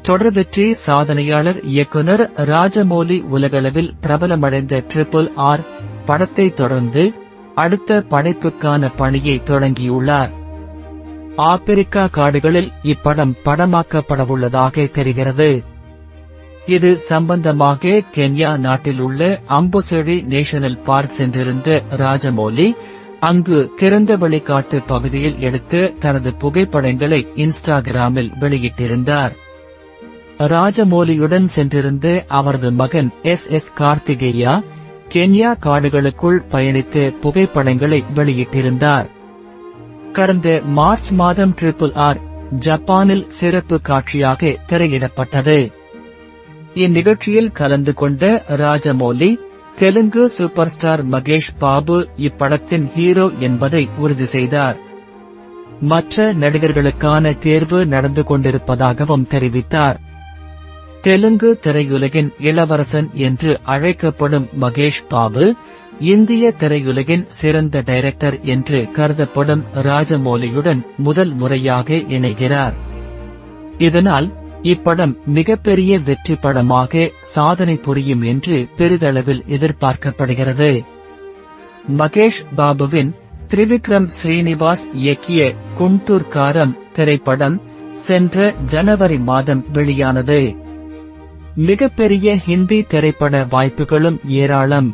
தொடர் வெற்றி சாதனையாளர் இயக்குனர் ராஜமௌலி உலகளவில் பிரபலமடைந்த RRR படத்தை தொடர்ந்து அடுத்த படைப்புக்கான பணியை தொடங்கியுள்ளார். ஆப்பிரிக்கா காடுகளில் இப்படம் படமாக்கப்படவுள்ளதாக தெரிகிறது. இது சம்பந்தமாக கென்யா நாட்டில் உள்ள அம்பொசெரி நேஷனல் பார்க் சென்றிருந்த ராஜமௌலி அங்கு திறந்தவெளி காட்டு பகுதியில் எடுத்து தனது புகைப்படங்களை இன்ஸ்டாகிராமில் வெளியிட்டிருந்தார். ராஜமௌலியுடன் சென்றிருந்த அவரது மகன் SS கார்த்திகேயா கென்யா காடுகளுக்குள் பயணித்து புகைப்படங்களை வெளியிட்டிருந்தார். கடந்த மார்ச் மாதம் RRR ஜப்பானில் சிறப்பு காட்சியாக திரையிடப்பட்டது. இந்நிகழ்ச்சியில் கலந்து கொண்ட ராஜமௌலி தெலுங்கு சூப்பர் ஸ்டார் மகேஷ் பாபு இப்படத்தின் ஹீரோ என்பதை உறுதி செய்தார். மற்ற நடிகர்களுக்கான தேர்வு நடந்து கொண்டிருப்பதாகவும் தெரிவித்தார். தெலுங்கு திரையுலகின் இளவரசன் என்று அழைக்கப்படும் மகேஷ் பாபு இந்திய திரையுலகின் சிறந்த டைரக்டர் என்று கருதப்படும் ராஜமௌலியுடன் முதல் முறையாக இணைகிறார். இதனால் இப்படம் மிகப்பெரிய வெற்றி படமாக சாதனை புரியும் என்று பெரிதளவில் எதிர்பார்க்கப்படுகிறது. மகேஷ் பாபுவின் திரிவிக்ரம் ஸ்ரீனிவாஸ் இயக்கிய குண்டூர் காரம் திரைப்படம் சென்ற ஜனவரி மாதம் வெளியானது. மிகப்பெரிய ஹிந்தி திரைப்பட வாய்ப்புகளும் ஏராளம்.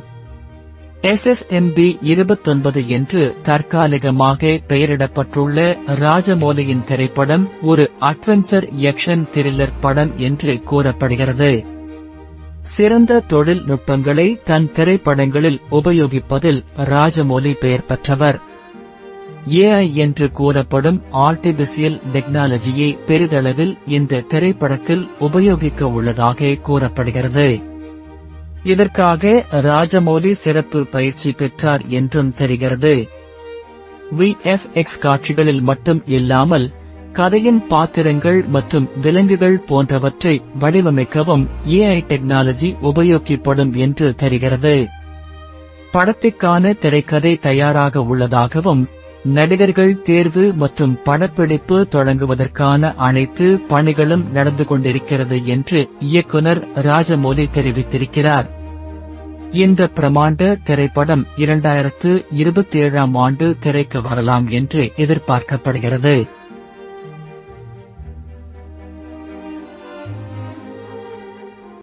SSMB 29 என்று தற்காலிகமாக பெயரிடப்பட்டுள்ள ராஜமௌலியின் திரைப்படம் ஒரு அட்வென்ச்சர் ஆக்ஷன் த்ரில்லர் படம் என்று கூறப்படுகிறது. சிறந்த தொழில்நுட்பங்களை தன் திரைப்படங்களில் உபயோகிப்பதில் ராஜமௌலி பெயர் பெற்றவர். AI என்று கூறப்படும் ஆர்டிபிஷியல் டெக்னாலஜியை பெரிதளவில் இந்த திரைப்படத்தில் உபயோகிக்க உள்ளதாக கூறப்படுகிறது. இதற்காக ராஜமௌலி சிறப்பு பயிற்சி பெற்றார் என்றும் தெரிகிறது. VFX காட்சிகளில் மட்டும் இல்லாமல் கதையின் பாத்திரங்கள் மற்றும் விலங்குகள் போன்றவற்றை வடிவமைக்கவும் AI டெக்னாலஜி உபயோகிக்கப்படும் என்று தெரிகிறது. படத்திற்கான திரைக்கதை தயாராக உள்ளதாகவும் நடிகர்கள் தேர்வு மற்றும் படப்பிடிப்பு தொடங்குவதற்கான அனைத்து பணிகளும் நடந்து கொண்டிருக்கிறது என்று இயக்குனர் ராஜமௌலி தெரிவித்திருக்கிறார். இந்த பிரமாண்ட திரைப்படம் 2027 ஆண்டு திரைக்கு வரலாம் என்று எதிர்பார்க்கப்படுகிறது.